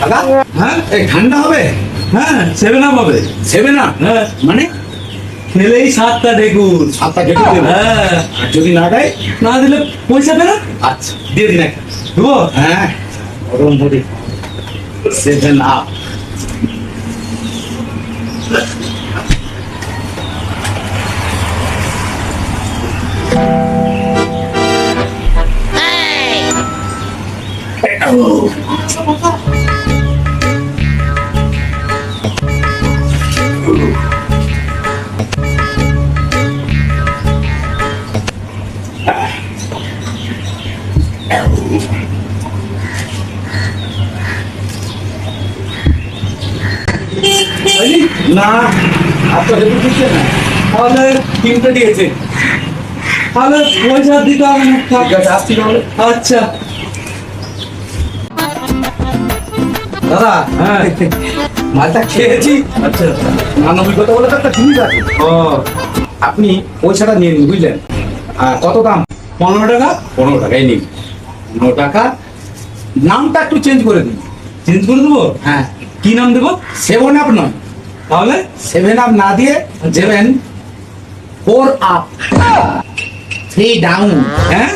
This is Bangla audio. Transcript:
দাদা হ্যাঁ এই ঠান্ডা হবে? হ্যাঁ 7 আপ হবে। 7 আপ? হ্যাঁ মানে খেলেই 7টা ঢেকুর। 7টা ঢেকে দেবে? হ্যাঁ আর যদি না দেয়? না দিলে পয়সা দেবে না। আচ্ছা দিয়ে দিন একটা। দেবো। হ্যাঁ গরম হরি 7 আপ। না আপনার হেতু দিচ্ছে না। তাহলে 3টা দিয়েছে। তাহলে পয়সা দিতে হবে না। ঠিক আছে আসছি তাহলে। আচ্ছা দাদা হ্যাঁ মালটা খেয়েছি। আচ্ছা মানবিকতা বলে তো একটা জিনিস আছে। ও আপনি পয়সাটা নিয়ে নিন বুঝলেন। কত দাম? 15 টাকা 15 টাকাই নিন। 15 টাকা। নামটা একটু চেঞ্জ করে দিন। চেঞ্জ করে দেবো। হ্যাঁ কি নাম দেবো 7 আপ নয়, তাহলে? 7 আপ না দিয়ে দেবেন 4 আপ, 3 ডাউন। হ্যাঁ